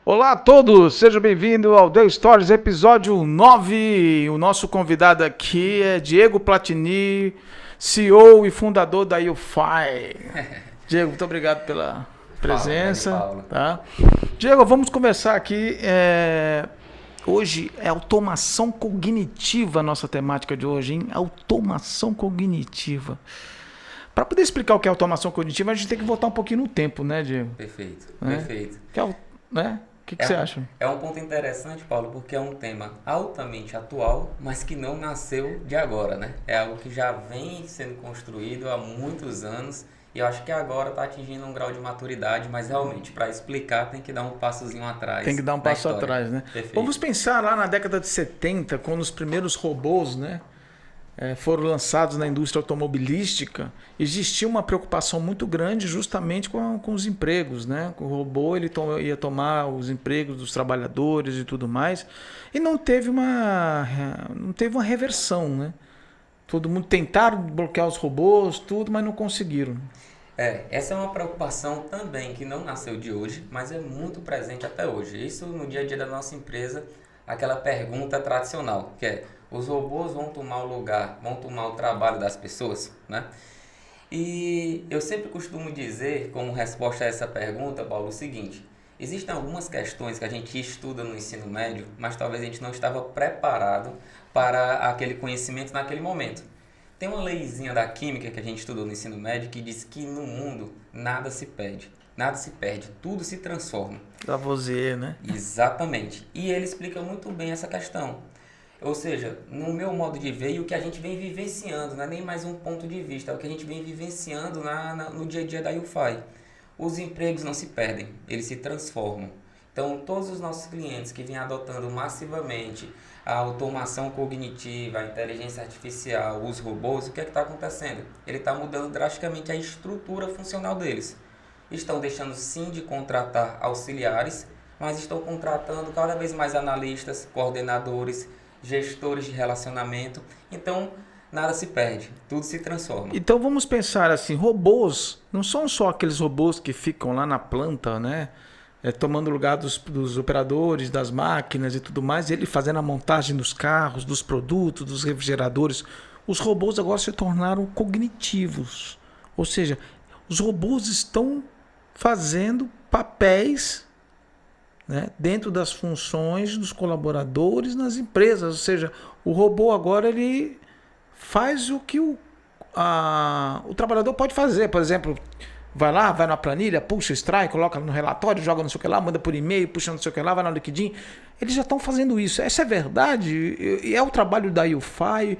Olá a todos, sejam bem-vindos ao The Stories, episódio 9. O nosso convidado aqui é Diego Platini, CEO e fundador da YouFi. Diego, muito obrigado pela presença. Fala, tá? Diego, vamos conversar aqui. Hoje é automação cognitiva a nossa temática de hoje, hein? Automação cognitiva. Para poder explicar o que é automação cognitiva, a gente tem que voltar um pouquinho no tempo, né, Diego? Perfeito, Né? perfeito. Né? O que você acha? É um ponto interessante, Paulo, porque é um tema altamente atual, mas que não nasceu de agora, né? É algo que já vem sendo construído há muitos anos e eu acho que agora está atingindo um grau de maturidade, mas realmente, para explicar, tem que dar um passozinho atrás. Tem que dar um passo atrás, né? Perfeito. Vamos pensar lá na década de 70, quando os primeiros robôs, né, foram lançados na indústria automobilística. Existia uma preocupação muito grande justamente com os empregos, né? O robô ia tomar os empregos dos trabalhadores e tudo mais, e não teve uma reversão, né? Todo mundo tentaram bloquear os robôs, tudo, mas não conseguiram. Essa é uma preocupação também que não nasceu de hoje, mas é muito presente até hoje. Isso no dia a dia da nossa empresa, aquela pergunta tradicional, que é: os robôs vão tomar o lugar, vão tomar o trabalho das pessoas, né? E eu sempre costumo dizer, como resposta a essa pergunta, Paulo, o seguinte: existem algumas questões que a gente estuda no ensino médio, mas talvez a gente não estava preparado para aquele conhecimento naquele momento. Tem uma leizinha da química que a gente estudou no ensino médio que diz que no mundo nada se perde, tudo se transforma. Lavoisier, né? Exatamente. E ele explica muito bem essa questão. Ou seja, no meu modo de ver, e o que a gente vem vivenciando, não é nem mais um ponto de vista, é o que a gente vem vivenciando no dia a dia da YouFi. Os empregos não se perdem, eles se transformam. Então, todos os nossos clientes que vêm adotando massivamente a automação cognitiva, a inteligência artificial, os robôs, o que é que está acontecendo? Ele está mudando drasticamente a estrutura funcional deles. Estão deixando sim de contratar auxiliares, mas estão contratando cada vez mais analistas, coordenadores, gestores de relacionamento. Então, nada se perde, tudo se transforma. Então vamos pensar assim, robôs não são só aqueles robôs que ficam lá na planta, né? Tomando lugar dos operadores, das máquinas e tudo mais, ele fazendo a montagem dos carros, dos produtos, dos refrigeradores. Os robôs agora se tornaram cognitivos. Ou seja, os robôs estão fazendo papéis, né, dentro das funções dos colaboradores nas empresas. Ou seja, o robô agora ele faz o que o trabalhador pode fazer. Por exemplo, vai na planilha, puxa, extrai, coloca no relatório, joga não sei o que lá, manda por e-mail, puxa não sei o que lá, vai no LinkedIn. Eles já estão fazendo isso. Essa é verdade? E é o trabalho da YouFi.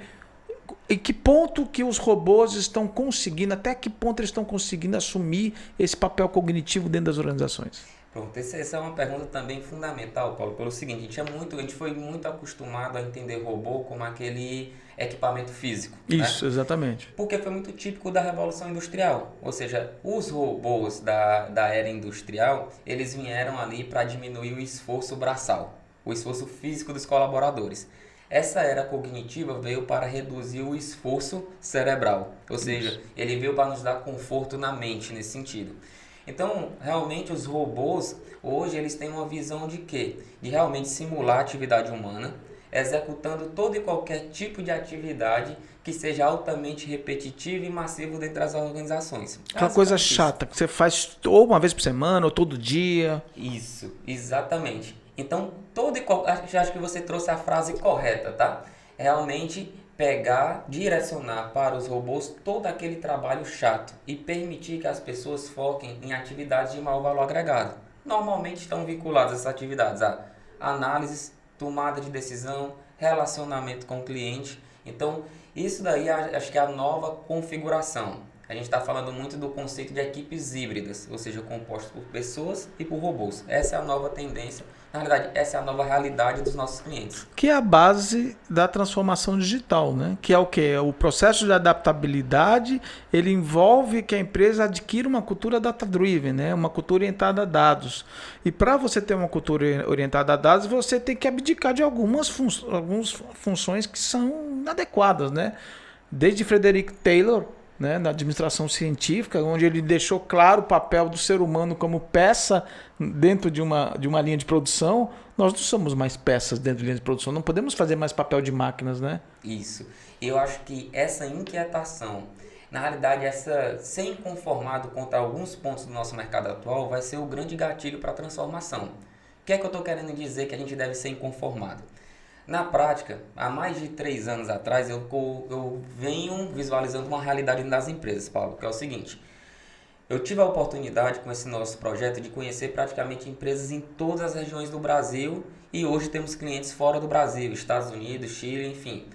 Em que ponto que os robôs estão conseguindo, até que ponto eles estão conseguindo assumir esse papel cognitivo dentro das organizações? Pronto, essa é uma pergunta também fundamental, Paulo, pelo seguinte: a gente foi muito acostumado a entender robô como aquele equipamento físico. Isso, né? Exatamente. Porque foi muito típico da Revolução Industrial, ou seja, os robôs da era industrial, eles vieram ali para diminuir o esforço braçal, o esforço físico dos colaboradores. Essa era cognitiva veio para reduzir o esforço cerebral, ou seja, ele veio para nos dar conforto na mente nesse sentido. Então, realmente, os robôs, hoje, eles têm uma visão de quê? De realmente simular a atividade humana, executando todo e qualquer tipo de atividade que seja altamente repetitiva e massiva dentro das organizações. Aquela coisa chata que você faz ou uma vez por semana ou todo dia. Isso, exatamente. Então, acho que você trouxe a frase correta, tá? Realmente pegar, direcionar para os robôs todo aquele trabalho chato e permitir que as pessoas foquem em atividades de maior valor agregado. Normalmente estão vinculadas essas atividades a análises, tomada de decisão, relacionamento com o cliente. Então, isso daí acho que é a nova configuração. A gente está falando muito do conceito de equipes híbridas, ou seja, compostas por pessoas e por robôs. Essa é a nova tendência. Na realidade, essa é a nova realidade dos nossos clientes. Que é a base da transformação digital, né? Que é o quê? O processo de adaptabilidade, ele envolve que a empresa adquira uma cultura data-driven, né? Uma cultura orientada a dados. E para você ter uma cultura orientada a dados, você tem que abdicar de algumas funções que são inadequadas, né? Desde Frederick Taylor, né, na administração científica, onde ele deixou claro o papel do ser humano como peça dentro de uma linha de produção. Nós não somos mais peças dentro de linha de produção, não podemos fazer mais papel de máquinas, né? Isso. Eu acho que essa inquietação, na realidade, essa ser inconformado contra alguns pontos do nosso mercado atual vai ser o grande gatilho para a transformação. O que é que eu estou querendo dizer que a gente deve ser inconformado? Na prática, há mais de 3 anos atrás, eu venho visualizando uma realidade das empresas, Paulo, que é o seguinte. Eu tive a oportunidade com esse nosso projeto de conhecer praticamente empresas em todas as regiões do Brasil e hoje temos clientes fora do Brasil, Estados Unidos, Chile, enfim.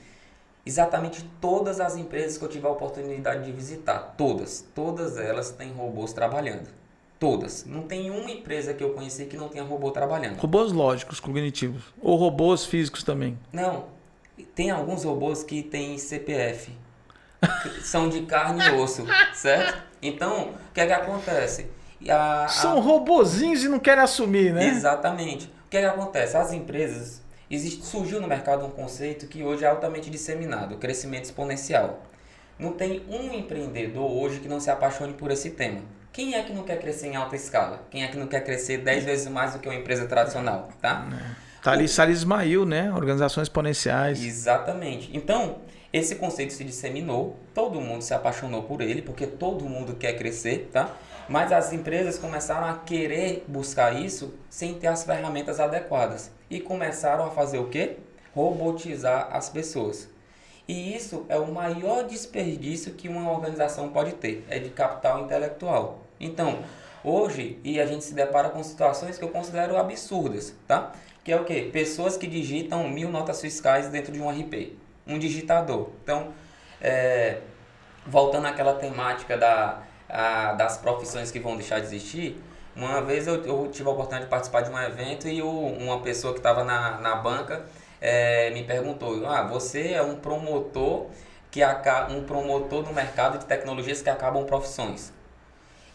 Exatamente todas as empresas que eu tive a oportunidade de visitar, todas elas têm robôs trabalhando. Todas. Não tem uma empresa que eu conheci que não tenha robô trabalhando. Robôs lógicos, cognitivos. Ou robôs físicos também. Não. Tem alguns robôs que têm CPF. Que são de carne e osso, certo? Então, o que é que acontece? São robozinhos e não querem assumir, né? Exatamente. O que é que acontece? As empresas... surgiu no mercado um conceito que hoje é altamente disseminado, o crescimento exponencial. Não tem um empreendedor hoje que não se apaixone por esse tema. Quem é que não quer crescer em alta escala? Quem é que não quer crescer 10 vezes mais do que uma empresa tradicional, tá? Tá ali Salles Ismail, né? Organizações exponenciais. Exatamente. Então, esse conceito se disseminou, todo mundo se apaixonou por ele, porque todo mundo quer crescer, tá? Mas as empresas começaram a querer buscar isso sem ter as ferramentas adequadas. E começaram a fazer o quê? Robotizar as pessoas. E isso é o maior desperdício que uma organização pode ter, é de capital intelectual. Então, hoje, a gente se depara com situações que eu considero absurdas, tá? Que é o quê? Pessoas que digitam 1000 notas fiscais dentro de um RP, um digitador. Então, voltando àquela temática das profissões que vão deixar de existir, uma vez eu tive a oportunidade de participar de um evento e uma pessoa que estava na banca me perguntou, você é um promotor no mercado de tecnologias que acabam profissões.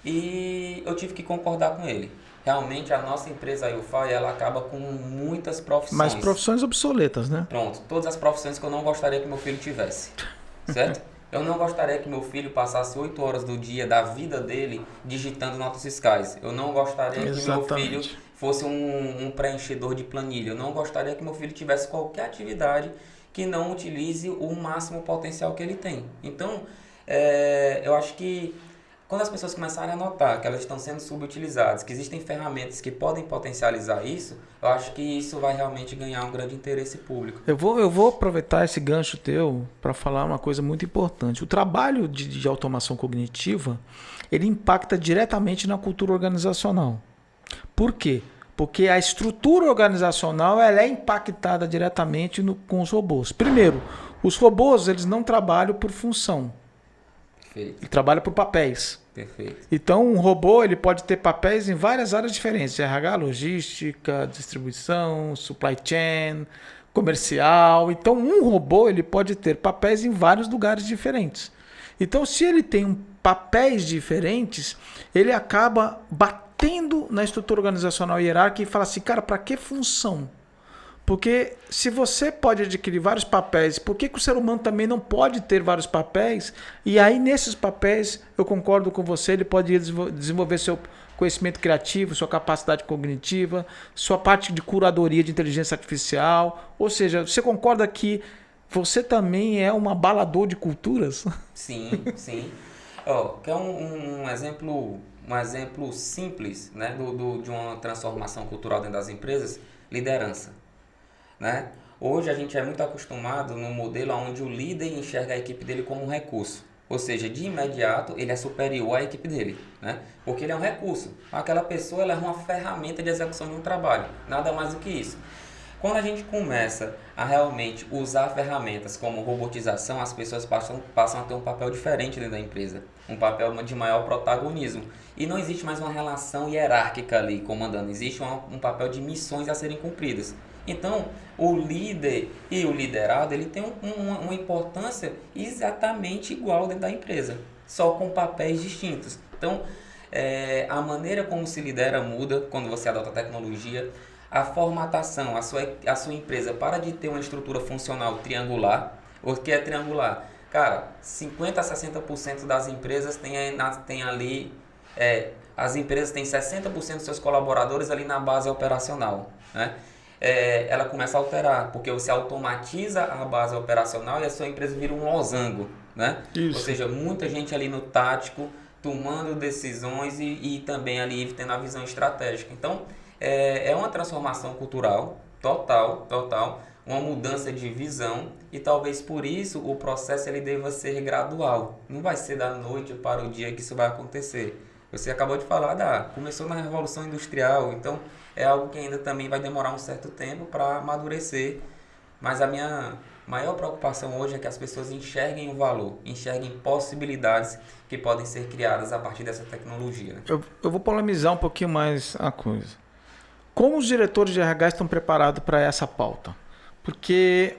E eu tive que concordar com ele. Realmente a nossa empresa UFI, ela acaba com muitas profissões. Mas profissões obsoletas, né? Pronto, todas as profissões que eu não gostaria que meu filho tivesse, certo? Eu não gostaria que meu filho passasse 8 horas do dia da vida dele digitando notas fiscais. Eu não gostaria que meu filho fosse um preenchedor de planilha. Eu não gostaria que meu filho tivesse qualquer atividade que não utilize o máximo potencial que ele tem. Então, eu acho que quando as pessoas começarem a notar que elas estão sendo subutilizadas, que existem ferramentas que podem potencializar isso, eu acho que isso vai realmente ganhar um grande interesse público. Eu vou aproveitar esse gancho teu para falar uma coisa muito importante. O trabalho de automação cognitiva, ele impacta diretamente na cultura organizacional. Por quê? Porque a estrutura organizacional ela é impactada diretamente com os robôs. Primeiro, os robôs eles não trabalham por função. Perfeito. Ele trabalha por papéis. Perfeito. Então, um robô ele pode ter papéis em várias áreas diferentes. RH, logística, distribuição, supply chain, comercial. Então, um robô ele pode ter papéis em vários lugares diferentes. Então, se ele tem papéis diferentes, ele acaba batendo na estrutura organizacional hierárquica e fala assim, cara, para que função? Porque se você pode adquirir vários papéis, por que o ser humano também não pode ter vários papéis? E aí, nesses papéis, eu concordo com você, ele pode desenvolver seu conhecimento criativo, sua capacidade cognitiva, sua parte de curadoria de inteligência artificial. Ou seja, você concorda que você também é um abalador de culturas? Sim, sim. Quer um exemplo simples, né, de uma transformação cultural dentro das empresas? Liderança. Né? Hoje a gente é muito acostumado no modelo onde o líder enxerga a equipe dele como um recurso. Ou seja, de imediato ele é superior à equipe dele, né? Porque ele é um recurso. Aquela pessoa ela é uma ferramenta de execução de um trabalho, nada mais do que isso. Quando a gente começa a realmente usar ferramentas como robotização, as pessoas passam a ter um papel diferente dentro da empresa, um papel de maior protagonismo. E não existe mais uma relação hierárquica ali comandando, existe um papel de missões a serem cumpridas. Então, o líder e o liderado ele tem uma importância exatamente igual dentro da empresa, só com papéis distintos. Então, a maneira como se lidera muda quando você adota a tecnologia. A formatação, a sua empresa para de ter uma estrutura funcional triangular. O que é triangular? Cara, 50% a 60% das empresas tem ali, as empresas têm 60% dos seus colaboradores ali na base operacional, né? Ela começa a alterar, porque você automatiza a base operacional e a sua empresa vira um losango, né? Isso. Ou seja, muita gente ali no tático, tomando decisões e também ali tendo a visão estratégica. Então, é uma transformação cultural total, uma mudança de visão e talvez por isso o processo ele deva ser gradual. Não vai ser da noite para o dia que isso vai acontecer. Você acabou de falar, começou na Revolução Industrial, então é algo que ainda também vai demorar um certo tempo para amadurecer. Mas a minha maior preocupação hoje é que as pessoas enxerguem o valor, enxerguem possibilidades que podem ser criadas a partir dessa tecnologia. Né? Eu vou polemizar um pouquinho mais a coisa. Como os diretores de RH estão preparados para essa pauta? Porque,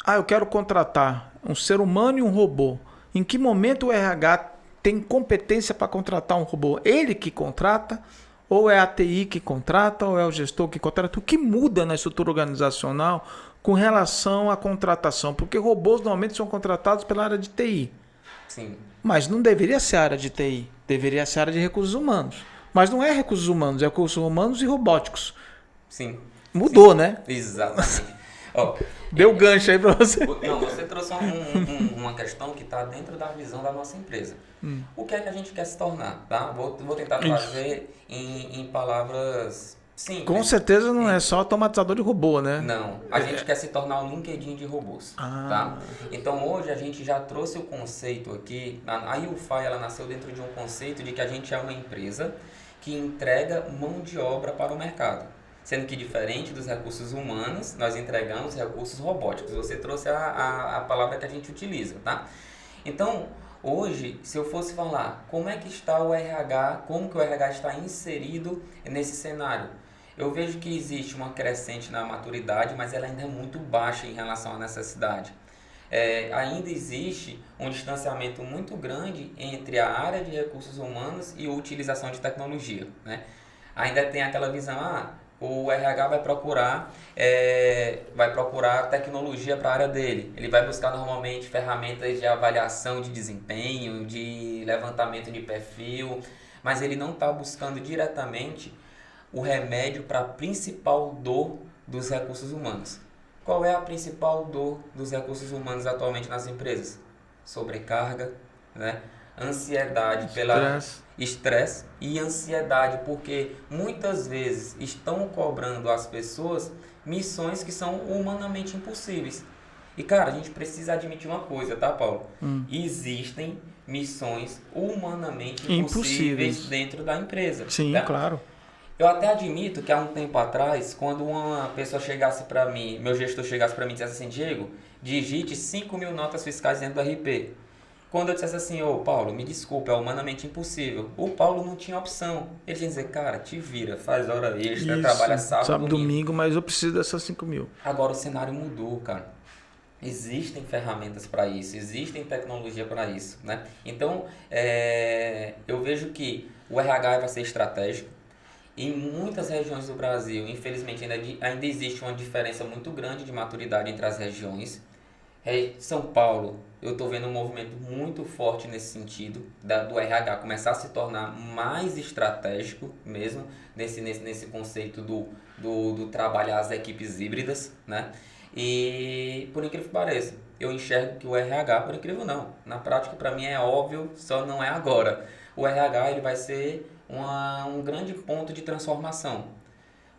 eu quero contratar um ser humano e um robô. Em que momento o RH tem competência para contratar um robô? Ele que contrata? Ou é a TI que contrata? Ou é o gestor que contrata? O que muda na estrutura organizacional com relação à contratação? Porque robôs normalmente são contratados pela área de TI. Sim. Mas não deveria ser a área de TI. Deveria ser a área de recursos humanos. Mas não é recursos humanos, é recursos humanos e robóticos. Sim. Mudou, Sim. né? Exatamente. Deu gancho aí para você. Não, você trouxe uma questão que está dentro da visão da nossa empresa. O que é que a gente quer se tornar? Tá? Vou tentar trazer em palavras simples. Com certeza não é só automatizador de robô, né? Não, a gente quer se tornar um LinkedIn de robôs. Tá? Então hoje a gente já trouxe o conceito aqui, a UFI ela nasceu dentro de um conceito de que a gente é uma empresa que entrega mão de obra para o mercado. Sendo que diferente dos recursos humanos, nós entregamos recursos robóticos. Você trouxe a palavra que a gente utiliza, tá? Então, hoje, se eu fosse falar como é que está o RH, como que o RH está inserido nesse cenário, eu vejo que existe uma crescente na maturidade, mas ela ainda é muito baixa em relação à necessidade. Ainda existe um distanciamento muito grande entre a área de recursos humanos e a utilização de tecnologia, né? Ainda tem aquela visão, o RH vai procurar tecnologia para a área dele. Ele vai buscar normalmente ferramentas de avaliação de desempenho, de levantamento de perfil, mas ele não está buscando diretamente o remédio para a principal dor dos recursos humanos. Qual é a principal dor dos recursos humanos atualmente nas empresas? Sobrecarga, né? Ansiedade pela estresse e ansiedade, porque muitas vezes estão cobrando às pessoas missões que são humanamente impossíveis. E cara, a gente precisa admitir uma coisa, tá, Paulo? Existem missões humanamente impossíveis dentro da empresa. Sim, tá? claro. Eu até admito que há um tempo atrás, quando uma pessoa chegasse para mim, meu gestor chegasse para mim e dissesse assim, Diego, digite 5.000 notas fiscais dentro do RP. Quando eu dissesse assim, Paulo, me desculpa, é humanamente impossível. O Paulo não tinha opção. Ele ia dizer, cara, te vira, faz hora extra, trabalha sábado, domingo, mas eu preciso dessas 5.000. Agora o cenário mudou, cara. Existem ferramentas para isso, existem tecnologia para isso, né? Então, eu vejo que o RH vai ser estratégico. Em muitas regiões do Brasil, infelizmente, ainda existe uma diferença muito grande de maturidade entre as regiões. São Paulo, eu estou vendo um movimento muito forte nesse sentido, do RH começar a se tornar mais estratégico mesmo, nesse conceito do trabalhar as equipes híbridas, né? E por incrível que pareça, eu enxergo que o RH, por incrível não, na prática para mim é óbvio, só não é agora. O RH ele vai ser um grande ponto de transformação,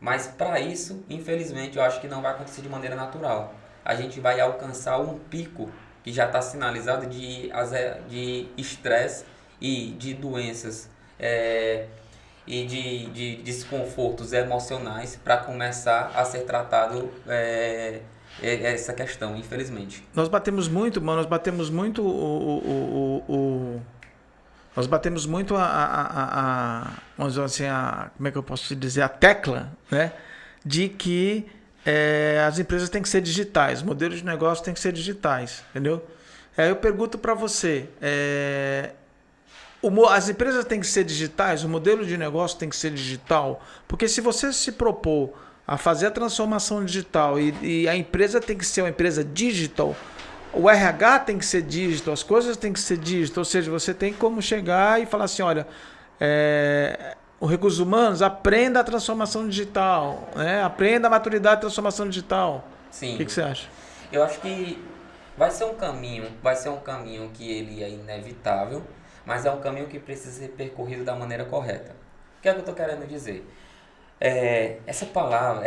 mas para isso, infelizmente, eu acho que não vai acontecer de maneira natural. A gente vai alcançar um pico que já está sinalizado de estresse e de doenças e de desconfortos emocionais para começar a ser tratado essa questão, infelizmente. Nós batemos muito, mano, nós batemos muito vamos dizer assim, como é que eu posso te dizer, a tecla, né, de que as empresas têm que ser digitais, modelos de negócio têm que ser digitais, entendeu? Aí eu pergunto para você, as empresas têm que ser digitais, o modelo de negócio tem que ser digital, porque se você se propor a fazer a transformação digital e a empresa tem que ser uma empresa digital, O RH tem que ser dígito, as coisas têm que ser dígito, ou seja, você tem como chegar e falar assim, olha, o recursos humanos aprenda a transformação digital, né? Aprenda a maturidade da transformação digital. O Sim. que você acha? Eu acho que vai ser um caminho que ele é inevitável, mas é um caminho que precisa ser percorrido da maneira correta. O que é que eu estou querendo dizer? Essa palavra,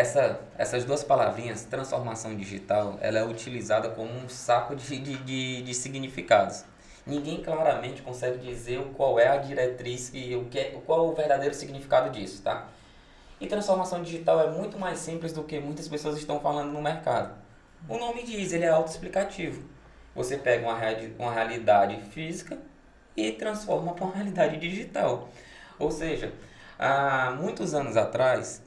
essas duas palavrinhas, transformação digital, ela é utilizada como um saco de significados. Ninguém claramente consegue dizer qual é a diretriz e qual é o verdadeiro significado disso, tá? E transformação digital é muito mais simples do que muitas pessoas estão falando no mercado. O nome diz, ele é autoexplicativo. Você pega uma realidade física e transforma para uma realidade digital. Ou seja, há muitos anos atrás,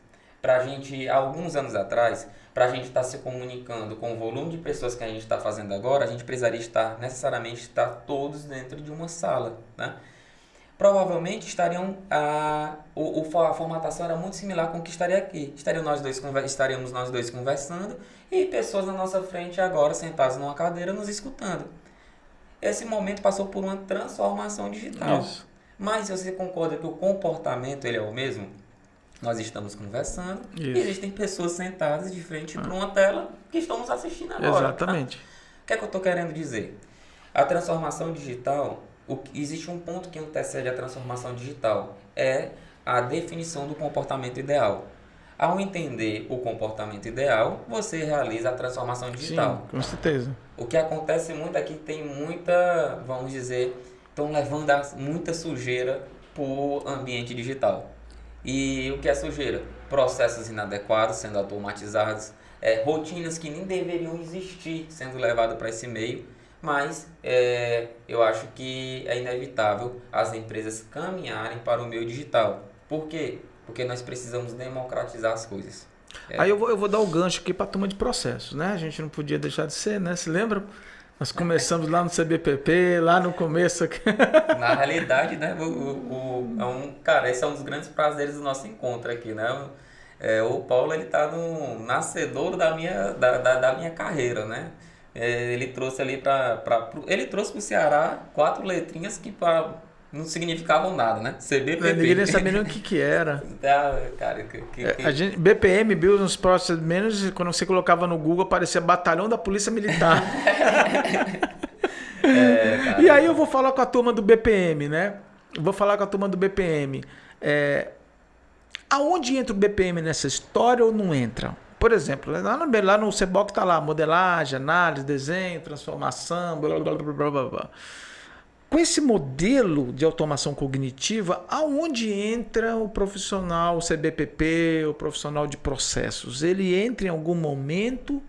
alguns anos atrás, para a gente estar se comunicando com o volume de pessoas que a gente está fazendo agora, a gente precisaria necessariamente estar todos dentro de uma sala, né? Provavelmente a formatação era muito similar com o que estaria aqui. Estaríamos nós dois conversando e pessoas na nossa frente agora sentadas numa cadeira nos escutando. Esse momento passou por uma transformação digital. Isso. Mas se você concorda que o comportamento ele é o mesmo, nós estamos conversando e Isso. existem pessoas sentadas de frente para uma tela que estão nos assistindo agora. Exatamente. Tá? O que é que eu estou querendo dizer? A transformação digital, existe um ponto que antecede a transformação digital, é a definição do comportamento ideal. Ao entender o comportamento ideal, você realiza a transformação digital. Sim, com certeza. O que acontece muito é que tem muita, vamos dizer, estão levando muita sujeira para o ambiente digital. E o que é sujeira? Processos inadequados sendo automatizados, rotinas que nem deveriam existir sendo levadas para esse meio, mas eu acho que é inevitável as empresas caminharem para o meio digital. Por quê? Porque nós precisamos democratizar as coisas. Aí eu vou dar o gancho aqui para a turma de processos, né? A gente não podia deixar de ser, né? Se lembra? Nós começamos lá no CBPP, lá no começo aqui. Na realidade, né? Cara, esse é um dos grandes prazeres do nosso encontro aqui, né? O Paulo, ele tá no nascedouro da minha carreira, né? Ele trouxe ali ele trouxe pro Ceará 4 letrinhas que não significavam nada, né? CBPP. Ninguém nem sabia nem o que era. Cara, A gente, BPM, Business Process Management, quando você colocava no Google, aparecia Batalhão da Polícia Militar. E aí eu vou falar com a turma do BPM, né? Aonde entra o BPM nessa história ou não entra? Por exemplo, lá no CBOC está lá, modelagem, análise, desenho, transformação, blá, blá, blá, blá, blá, blá. Com esse modelo de automação cognitiva, aonde entra o profissional CBPP, o profissional de processos? Ele entra em algum momento?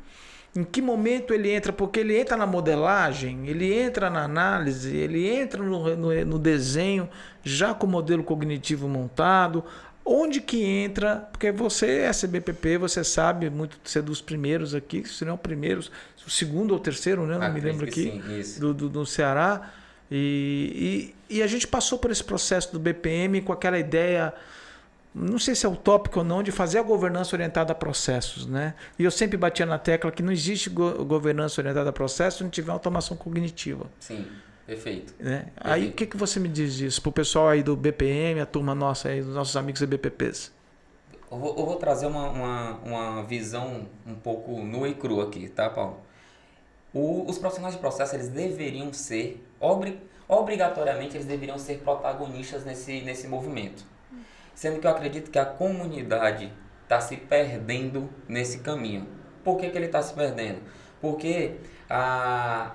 Em que momento ele entra? Porque ele entra na modelagem, ele entra na análise, ele entra no desenho, já com o modelo cognitivo montado. Onde que entra? Porque você é CBPP, você sabe muito ser dos primeiros aqui, se não o primeiro, o segundo ou terceiro, né? Não me lembro aqui, sim, do Ceará. E a gente passou por esse processo do BPM com aquela ideia, não sei se é utópico ou não, de fazer a governança orientada a processos, né? E eu sempre batia na tecla que não existe governança orientada a processos se não tiver automação cognitiva. Sim, perfeito. Né? Aí o que você me diz disso para o pessoal aí do BPM, a turma nossa aí, dos nossos amigos CBPPs? Eu vou trazer uma visão um pouco nua e crua aqui, tá, Paulo? Os profissionais de processo, eles deveriam ser, obrigatoriamente, eles deveriam ser protagonistas nesse movimento. Sendo que eu acredito que a comunidade está se perdendo nesse caminho. Por que ele está se perdendo? Porque a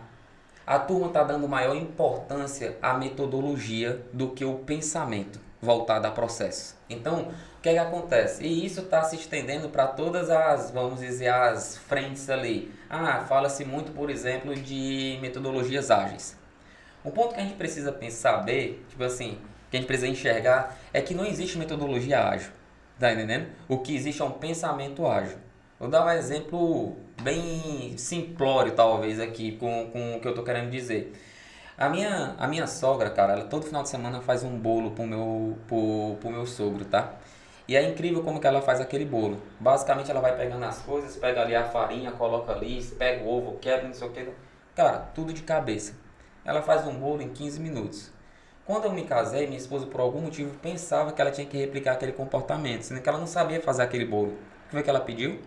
turma está dando maior importância à metodologia do que o pensamento voltado a processos. Então, o que é que acontece? E isso está se estendendo para todas vamos dizer, as frentes ali. Fala-se muito, por exemplo, de metodologias ágeis. Um ponto que a gente precisa saber, tipo assim, que a gente precisa enxergar, é que não existe metodologia ágil. Tá entendendo? O que existe é um pensamento ágil. Vou dar um exemplo bem simplório, talvez, aqui, com o que eu estou querendo dizer. A minha sogra, cara, ela todo final de semana faz um bolo pro meu sogro, tá? E é incrível como que ela faz aquele bolo. Basicamente ela vai pegando as coisas, pega ali a farinha, coloca ali, pega o ovo, quebra, não sei o que. Cara, tudo de cabeça. Ela faz um bolo em 15 minutos. Quando eu me casei, minha esposa, por algum motivo, pensava que ela tinha que replicar aquele comportamento, sendo que ela não sabia fazer aquele bolo. O que foi que ela pediu?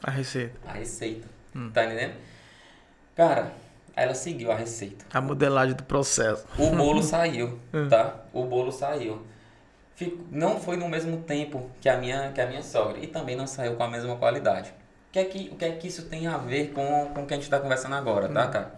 A receita. A receita. Tá entendendo? Cara, ela seguiu a receita. A modelagem do processo. O bolo saiu, tá? O bolo saiu. Não foi no mesmo tempo que a minha sogra. E também não saiu com a mesma qualidade. O que é que isso tem a ver com o que a gente está conversando agora, tá, cara?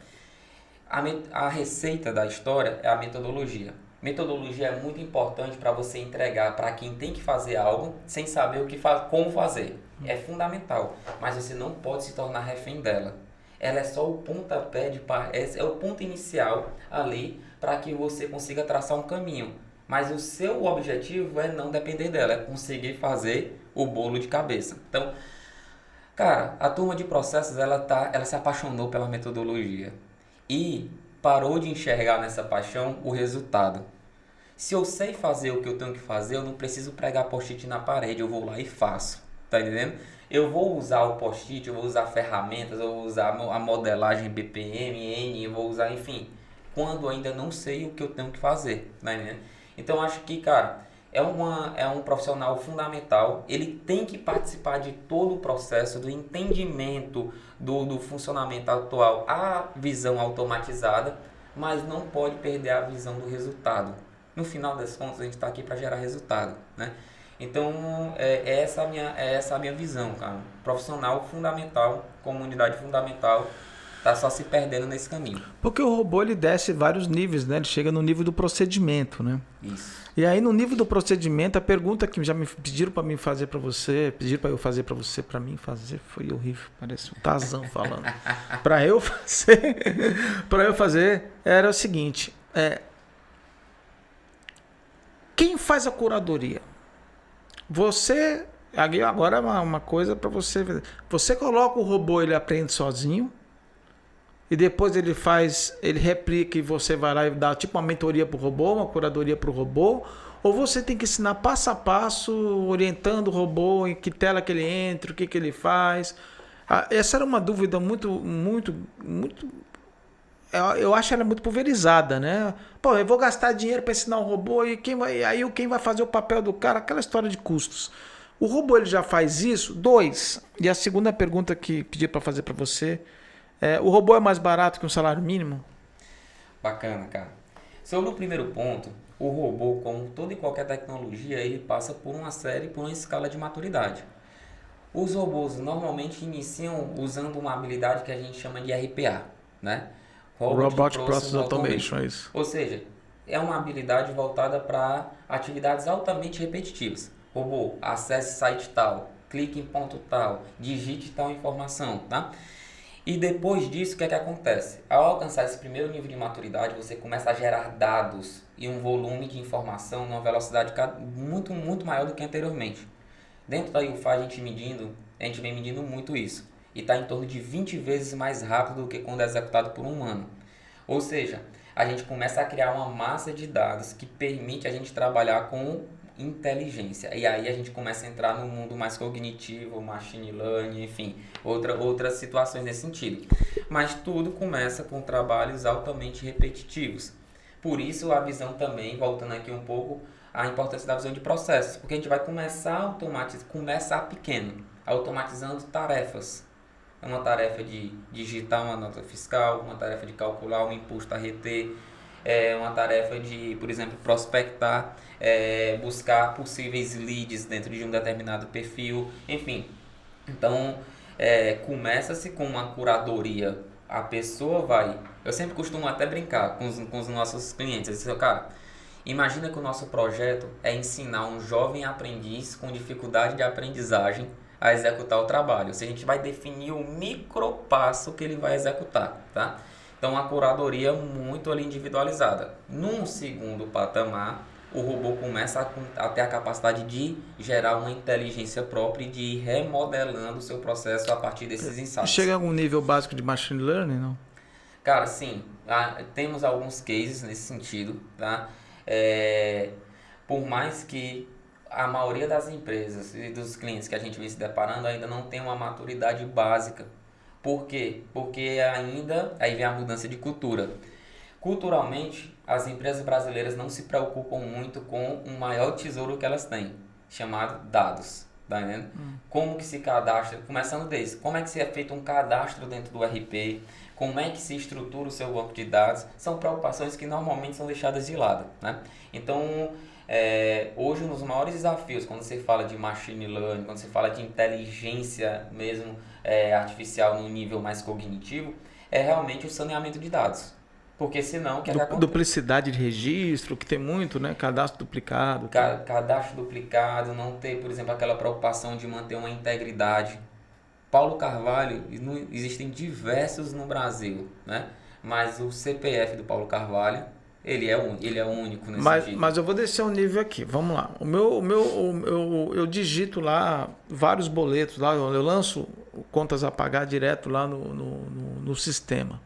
A receita da história é a metodologia. Metodologia é muito importante para você entregar para quem tem que fazer algo sem saber como fazer. É fundamental, mas você não pode se tornar refém dela. Ela é só o pontapé é o ponto inicial ali para que você consiga traçar um caminho. Mas o seu objetivo é não depender dela, é conseguir fazer o bolo de cabeça. Então, cara, a turma de processos ela se apaixonou pela metodologia e parou de enxergar nessa paixão o resultado. Se eu sei fazer o que eu tenho que fazer, eu não preciso pregar post-it na parede, eu vou lá e faço. Tá entendendo? Eu vou usar o post-it, eu vou usar ferramentas, eu vou usar a modelagem BPM, N, eu vou usar, enfim, quando ainda não sei o que eu tenho que fazer. Tá entendendo? Então, acho que, cara, é um profissional fundamental. Ele tem que participar de todo o processo, do entendimento do funcionamento atual, a visão automatizada, mas não pode perder a visão do resultado. No final das contas, a gente está aqui para gerar resultado, né? Então, é essa a minha visão, cara. Profissional fundamental, comunidade fundamental, tá só se perdendo nesse caminho. Porque o robô ele desce vários níveis, né? Ele chega no nível do procedimento, né? Isso. E aí no nível do procedimento, a pergunta que já me pediram para mim fazer para você, pediram para eu fazer para você, para mim fazer foi horrível, parece um Tarzan falando. Para eu fazer era o seguinte, quem faz a curadoria? Você, agora é uma coisa para você, você coloca o robô, ele aprende sozinho. E depois ele replica e você vai lá e dá tipo uma mentoria para o robô, uma curadoria para o robô, ou você tem que ensinar passo a passo, orientando o robô, em que tela que ele entra, o que ele faz. Essa era uma dúvida muito. Eu acho ela muito pulverizada, né? Pô, eu vou gastar dinheiro para ensinar o robô e quem vai fazer o papel do cara? Aquela história de custos. O robô ele já faz isso? 2. E a segunda pergunta que pedi para fazer para você. O robô é mais barato que um salário mínimo? Bacana, cara. Sobre o primeiro ponto, o robô, como toda e qualquer tecnologia, ele passa por uma escala de maturidade. Os robôs normalmente iniciam usando uma habilidade que a gente chama de RPA, né? Robotic Process Automation, é isso. Ou seja, é uma habilidade voltada para atividades altamente repetitivas. Robô, acesse site tal, clique em ponto tal, digite tal informação, tá? E depois disso, o que é que acontece? Ao alcançar esse primeiro nível de maturidade, você começa a gerar dados e um volume de informação numa velocidade muito, muito maior do que anteriormente. Dentro da UFA, a gente vem medindo muito isso. E está em torno de 20 vezes mais rápido do que quando é executado por um humano. Ou seja, a gente começa a criar uma massa de dados que permite a gente trabalhar com inteligência. E aí a gente começa a entrar no mundo mais cognitivo, machine learning, enfim, outras situações nesse sentido. Mas tudo começa com trabalhos altamente repetitivos. Por isso a visão também, voltando aqui um pouco, a importância da visão de processos, porque a gente vai começar pequeno, automatizando tarefas. É uma tarefa de digitar uma nota fiscal, uma tarefa de calcular um imposto a reter, uma tarefa de, por exemplo, prospectar, buscar possíveis leads dentro de um determinado perfil, enfim. Então, começa-se com uma curadoria. A pessoa vai... Eu sempre costumo até brincar com os nossos clientes. Eu digo, cara, imagina que o nosso projeto é ensinar um jovem aprendiz com dificuldade de aprendizagem a executar o trabalho. Se a gente vai definir o micropasso que ele vai executar, tá? Então, a curadoria muito ali individualizada. Num segundo patamar, o robô começa a ter a capacidade de gerar uma inteligência própria e de ir remodelando o seu processo a partir desses insights. Chega a algum nível básico de machine learning, não? Cara, sim. Temos alguns cases nesse sentido, tá? Por mais que a maioria das empresas e dos clientes que a gente vem se deparando ainda não tem uma maturidade básica Por quê? Porque ainda, aí vem a mudança de cultura. Culturalmente, as empresas brasileiras não se preocupam muito com o maior tesouro que elas têm, chamado dados. Tá entendendo? Como que se cadastra, começando desde, como é que se é feito um cadastro dentro do RP, como é que se estrutura o seu banco de dados, são preocupações que normalmente são deixadas de lado, né? Então, hoje, um dos maiores desafios, quando você fala de machine learning, quando você fala de inteligência mesmo artificial no nível mais cognitivo, é realmente o saneamento de dados. Porque senão, o que acontece? Duplicidade de registro, que tem muito, né? Cadastro duplicado. Cadastro duplicado, não ter, por exemplo, aquela preocupação de manter uma integridade. Paulo Carvalho, existem diversos no Brasil, né? Mas o CPF do Paulo Carvalho, ele é único nesse sentido. Mas eu vou descer um nível aqui, vamos lá. Eu digito lá vários boletos, lá, eu lanço contas a pagar direto lá no sistema.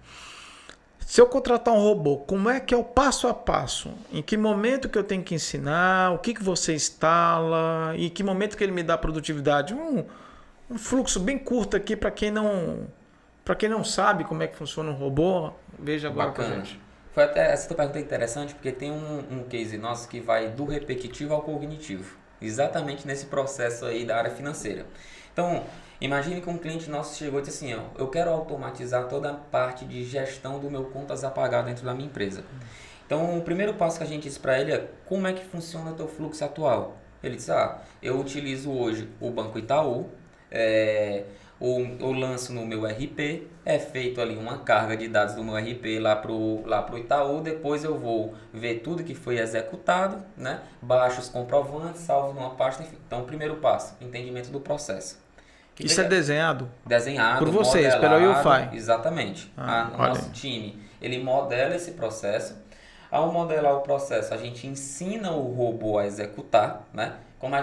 Se eu contratar um robô, como é que é o passo a passo? Em que momento que eu tenho que ensinar? O que você instala? Em que momento que ele me dá produtividade? Um fluxo bem curto aqui para quem não sabe como é que funciona um robô. Veja agora com a gente. Essa tua pergunta é interessante porque tem um case nosso que vai do repetitivo ao cognitivo. Exatamente nesse processo aí da área financeira. Então, imagine que um cliente nosso chegou e disse assim, eu quero automatizar toda a parte de gestão do meu contas a pagar dentro da minha empresa. Então, o primeiro passo que a gente disse para ele é como é que funciona o teu fluxo atual. Ele disse, eu utilizo hoje o Banco Itaú, eu lanço no meu RP, é feito ali uma carga de dados do meu RP lá pro Itaú, depois eu vou ver tudo que foi executado, né? Baixo os comprovantes, salvo numa pasta, enfim. Então, o primeiro passo, entendimento do processo. Isso é desenhado? Desenhado, por vocês, pelo UFI. Exatamente. O nosso time, ele modela esse processo. Ao modelar o processo, a gente ensina o robô a executar, né?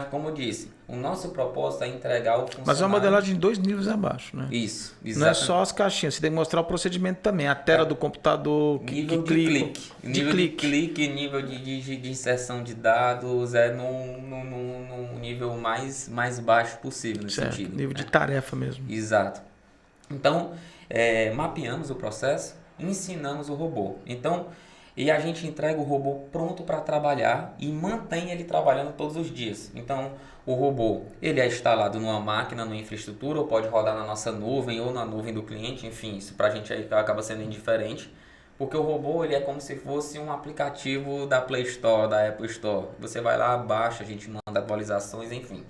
Como eu disse, o nosso propósito é entregar o funcionário... Mas é uma modelagem em 2 níveis abaixo, né? Isso, exatamente. Não é só as caixinhas, você tem que mostrar o procedimento também. A tela do computador, nível de clique, nível de inserção de dados, num nível mais baixo possível nesse sentido. Nível de tarefa mesmo. Exato. Então, mapeamos o processo, ensinamos o robô. Então... E a gente entrega o robô pronto para trabalhar e mantém ele trabalhando todos os dias. Então, o robô ele é instalado numa máquina, numa infraestrutura, ou pode rodar na nossa nuvem ou na nuvem do cliente. Enfim, isso para a gente aí acaba sendo indiferente. Porque o robô ele é como se fosse um aplicativo da Play Store, da Apple Store. Você vai lá, baixa, a gente manda atualizações, enfim.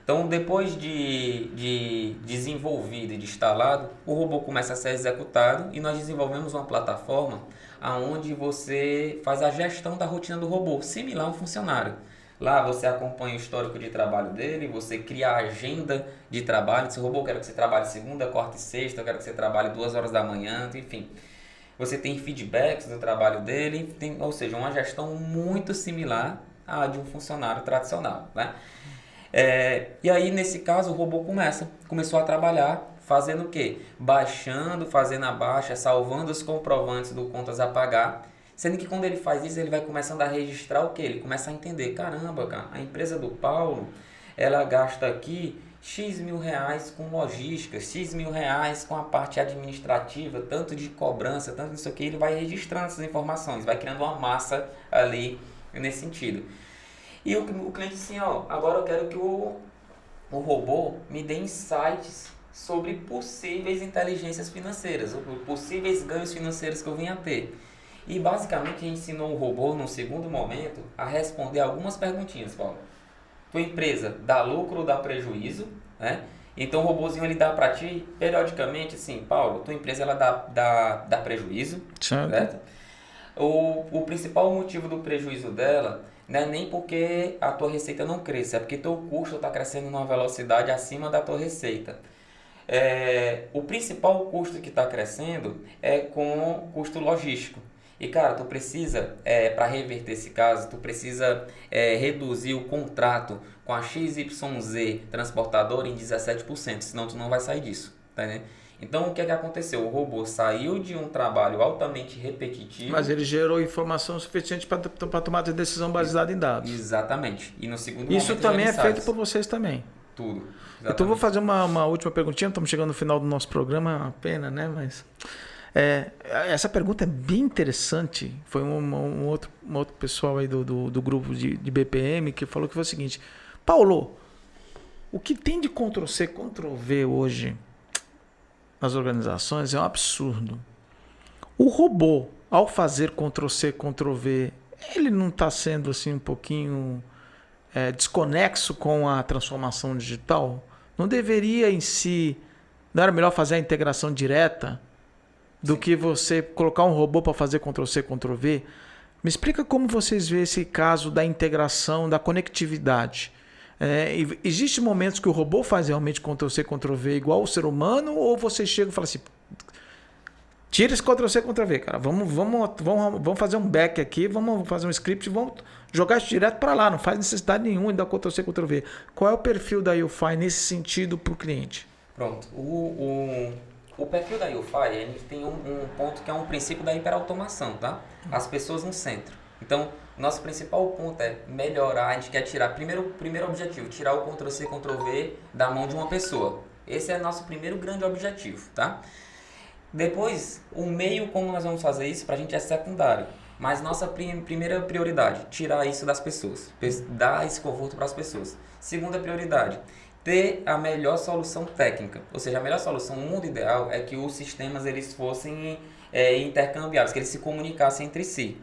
Então, depois de desenvolvido e de instalado, o robô começa a ser executado e nós desenvolvemos uma plataforma onde você faz a gestão da rotina do robô, similar a um funcionário. Lá você acompanha o histórico de trabalho dele, você cria a agenda de trabalho. Se o robô quer que você trabalhe segunda, quarta e sexta, eu quero que você trabalhe 2 horas da manhã, enfim. Você tem feedbacks do trabalho dele, ou seja, uma gestão muito similar à de um funcionário tradicional, né? E aí, nesse caso, o robô começou a trabalhar fazendo o quê? Fazendo a baixa, salvando os comprovantes do contas a pagar, sendo que quando ele faz isso, ele vai começando a registrar o quê? Ele começa a entender, caramba, cara, a empresa do Paulo, ela gasta aqui X mil reais com logística, X mil reais com a parte administrativa, tanto de cobrança, tanto nisso aqui, ele vai registrando essas informações, vai criando uma massa ali nesse sentido. E o cliente assim, agora eu quero que o robô me dê insights sobre possíveis inteligências financeiras, possíveis ganhos financeiros que eu venha a ter. E basicamente a gente ensinou o robô, num segundo momento, a responder algumas perguntinhas, Paulo. Tua empresa dá lucro ou dá prejuízo, né? Então o robôzinho ele dá para ti, periodicamente, assim, Paulo, tua empresa ela dá prejuízo, certo? O principal motivo do prejuízo dela não é nem porque a tua receita não cresce, é porque teu custo está crescendo numa velocidade acima da tua receita. O principal custo que está crescendo é com o custo logístico. E cara, tu precisa, para reverter esse caso, tu precisa reduzir o contrato com a XYZ transportadora em 17%, senão tu não vai sair disso, tá, né? Então, o que aconteceu? O robô saiu de um trabalho altamente repetitivo... Mas ele gerou informação suficiente para tomar a decisão baseada em dados. Exatamente. E no segundo isso momento... também é feito por vocês também. Tudo. Então eu vou Exatamente. fazer uma última perguntinha, estamos chegando no final do nosso programa, é uma pena, né? Mas essa pergunta é bem interessante. Foi um outro pessoal aí do grupo de BPM que falou que foi o seguinte: Paulo, o que tem de Ctrl-C, Ctrl-V hoje nas organizações é um absurdo. O robô, ao fazer Ctrl-C, Ctrl-V, ele não está sendo assim um pouquinho desconexo com a transformação digital? Não deveria em si, não era melhor fazer a integração direta do Sim. que você colocar um robô para fazer Ctrl-C, Ctrl-V? Me explica como vocês veem esse caso da integração, da conectividade. Existe momentos que o robô faz realmente Ctrl-C, Ctrl-V igual o ser humano, ou você chega e fala assim, tira esse Ctrl-C, Ctrl-V, cara, vamos fazer um back aqui, vamos fazer um script, vamos jogar isso direto para lá, não faz necessidade nenhuma de dar Ctrl-C, Ctrl-V. Qual é o perfil da UFI nesse sentido para o cliente? Pronto. O perfil da UFI, ele tem um ponto que é um princípio da hiperautomação, tá? As pessoas no centro. Então, nosso principal ponto é melhorar, a gente quer tirar, primeiro objetivo, tirar o Ctrl-C, Ctrl-V da mão de uma pessoa. Esse é nosso primeiro grande objetivo, tá? Depois, o meio como nós vamos fazer isso, pra gente é secundário. Mas nossa primeira prioridade, tirar isso das pessoas, dar esse conforto para as pessoas. Segunda prioridade, ter a melhor solução técnica. Ou seja, a melhor solução, o mundo ideal é que os sistemas eles fossem intercambiáveis, que eles se comunicassem entre si.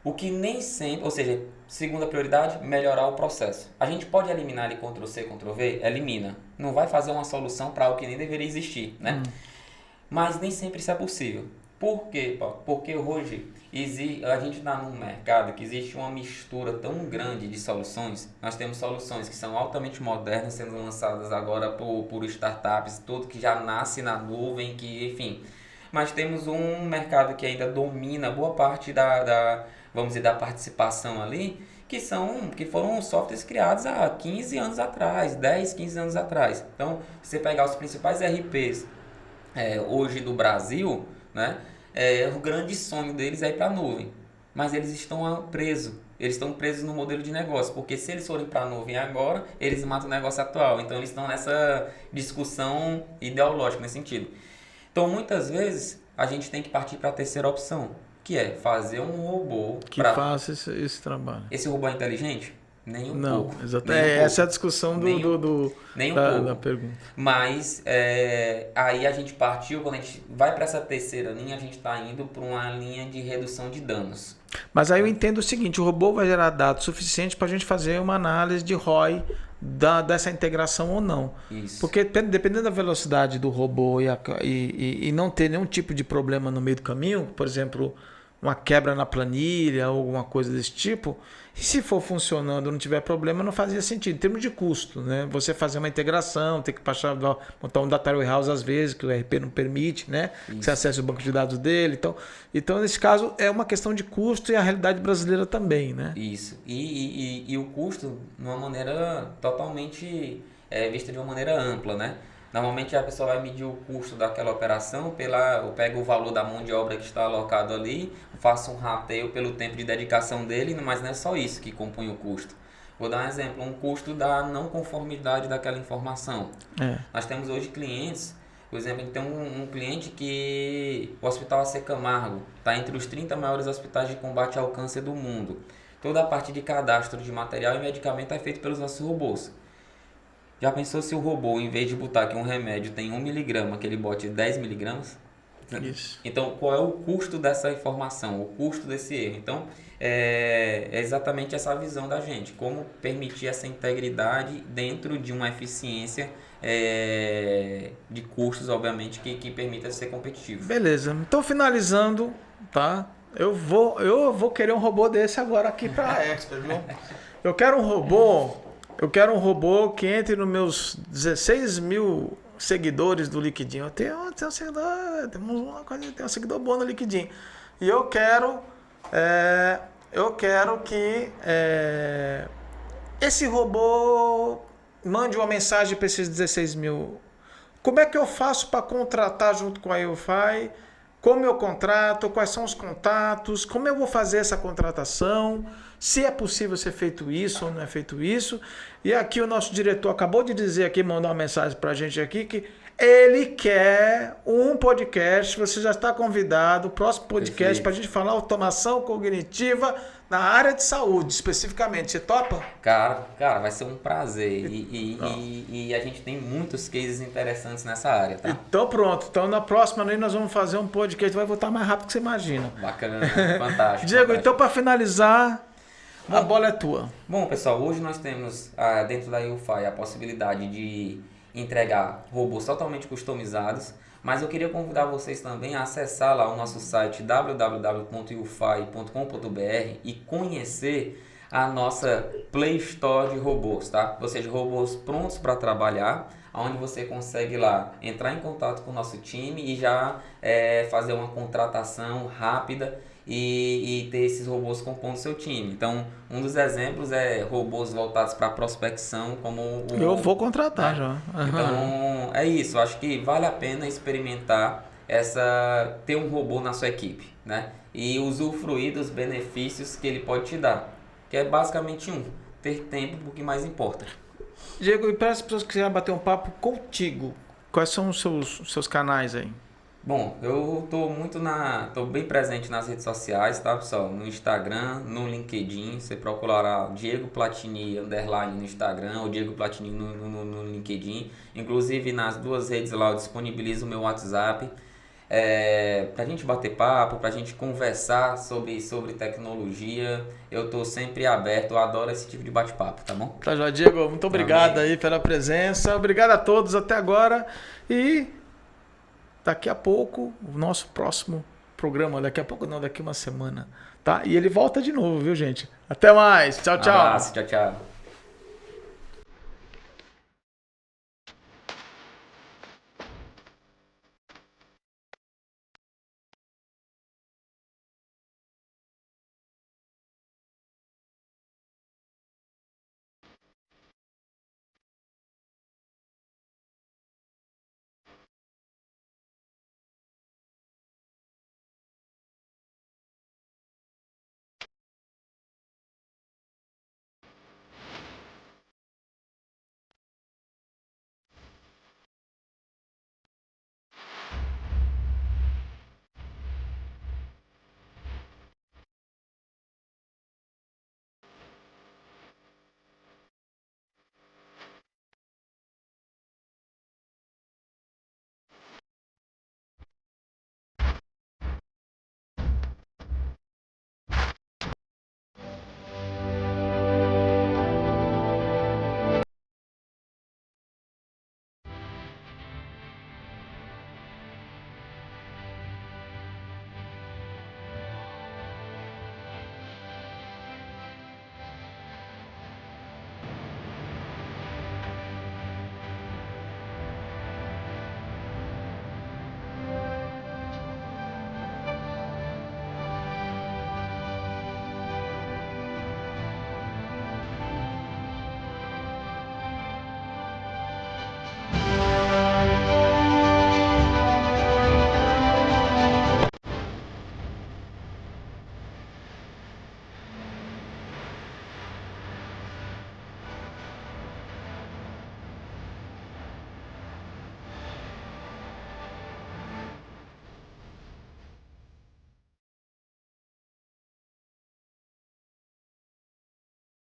O que nem sempre, ou seja, segunda prioridade, melhorar o processo. A gente pode eliminar ali Ctrl-C, Ctrl-V? Elimina. Não vai fazer uma solução para algo que nem deveria existir, né? Mas nem sempre isso é possível. Por quê, Paulo? Porque hoje a gente está num mercado que existe uma mistura tão grande de soluções. Nós temos soluções que são altamente modernas, sendo lançadas agora por startups, tudo que já nasce na nuvem, que enfim. Mas temos um mercado que ainda domina boa parte vamos dizer, da participação ali, que foram softwares criados há 15 anos atrás, 10, 15 anos atrás. Então, se você pegar os principais RPs hoje do Brasil, né, o grande sonho deles é ir para a nuvem. Mas eles estão presos. Eles estão presos no modelo de negócio, porque se eles forem para a nuvem agora, eles matam o negócio atual. Então, eles estão nessa discussão ideológica nesse sentido. Então, muitas vezes, a gente tem que partir para a terceira opção, que é fazer um robô Que faça esse trabalho. Esse robô é inteligente? Nem um Não, pouco. exatamente. Essa é a discussão da pergunta. Mas aí a gente partiu, quando a gente vai para essa terceira linha, a gente está indo para uma linha de redução de danos. Mas aí eu entendo o seguinte, o robô vai gerar dados suficientes para a gente fazer uma análise de ROI dessa integração ou não. Isso. Porque dependendo da velocidade do robô e não ter nenhum tipo de problema no meio do caminho, por exemplo, uma quebra na planilha ou alguma coisa desse tipo, e se for funcionando não tiver problema, não fazia sentido. Em termos de custo, né? Você fazer uma integração, ter que montar um data warehouse às vezes, que o ERP não permite, né? Que você acesse o banco de dados dele. Então, nesse caso, é uma questão de custo e a realidade brasileira também, né? Isso. E o custo, de uma maneira totalmente vista de uma maneira ampla, né? Normalmente a pessoa vai medir o custo daquela operação eu pego o valor da mão de obra que está alocado ali, faço um rateio pelo tempo de dedicação dele, mas não é só isso que compõe o custo. Vou dar um exemplo, um custo da não conformidade daquela informação. Nós temos hoje clientes, por exemplo, a gente tem um cliente que o Hospital AC Camargo está entre os 30 maiores hospitais de combate ao câncer do mundo. Toda a parte de cadastro de material e medicamento é feito pelos nossos robôs. Já pensou se o robô, em vez de botar que um remédio tem 1 miligrama, que ele bote 10 miligramas? Isso. Então, qual é o custo dessa informação, o custo desse erro? Então, é exatamente essa visão da gente, como permitir essa integridade dentro de uma eficiência de custos, obviamente, que permita ser competitivo. Beleza. Então, finalizando, tá? Eu vou querer um robô desse agora aqui para a Expert, viu? Eu quero um robô que entre nos meus 16 mil seguidores do Liquidinho. Eu tenho um seguidor, tem um seguidor bom no Liquidinho. E eu quero que esse robô mande uma mensagem para esses 16 mil. Como é que eu faço para contratar junto com a UFI? como eu contrato, quais são os contatos, como eu vou fazer essa contratação, se é possível ser feito isso ou não é feito isso. E aqui o nosso diretor acabou de dizer aqui, mandou uma mensagem para a gente aqui, que ele quer um podcast, você já está convidado, o próximo podcast para a gente falar automação cognitiva na área de saúde, especificamente. Você topa? Cara, vai ser um prazer. E a gente tem muitos cases interessantes nessa área, tá? Então pronto. Então na próxima aí nós vamos fazer um podcast, vai voltar mais rápido que você imagina. Bacana, fantástico. Diego, fantástico. então para finalizar, a bola é tua. Bom, pessoal, hoje nós temos dentro da UFI a possibilidade de entregar robôs totalmente customizados, mas eu queria convidar vocês também a acessar lá o nosso site www.ufy.com.br e conhecer a nossa Play Store de robôs, tá? Ou seja, robôs prontos para trabalhar, onde você consegue lá entrar em contato com o nosso time e já fazer uma contratação rápida e ter esses robôs compondo seu time. Então, um dos exemplos é robôs voltados para prospecção, como eu vou contratar já. Então, é isso. Acho que vale a pena experimentar ter um robô na sua equipe, né? E usufruir dos benefícios que ele pode te dar, que é basicamente ter tempo pro que mais importa. Diego, e para as pessoas que quiserem bater um papo contigo, quais são os seus canais aí? Bom, eu tô bem presente nas redes sociais, tá, pessoal? No Instagram, no LinkedIn, você procurará Diego Platini _ no Instagram ou Diego Platini no LinkedIn. Inclusive nas duas redes lá eu disponibilizo o meu WhatsApp pra gente bater papo, pra gente conversar sobre tecnologia. Eu tô sempre aberto, eu adoro esse tipo de bate-papo, tá bom? Tá, já, Diego, muito obrigado aí pela presença, obrigado a todos até agora e daqui a pouco o nosso próximo programa, daqui a pouco não, daqui uma semana, tá? E ele volta de novo, viu, gente? Até mais, tchau, tchau. Abraço, tchau, tchau.